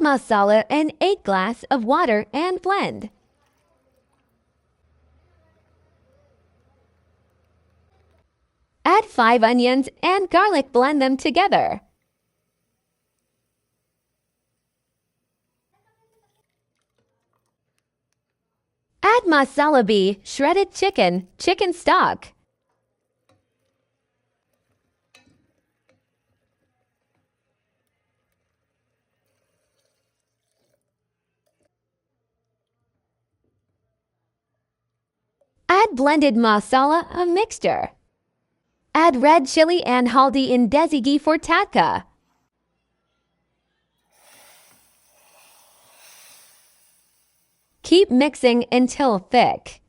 masala in 8 glass of water and blend. Add 5 onions and garlic, blend them together. Add masala bee, shredded chicken, chicken stock. Add blended masala, a mixture. Add red chili and haldi in desi ghee for tadka. Keep mixing until thick.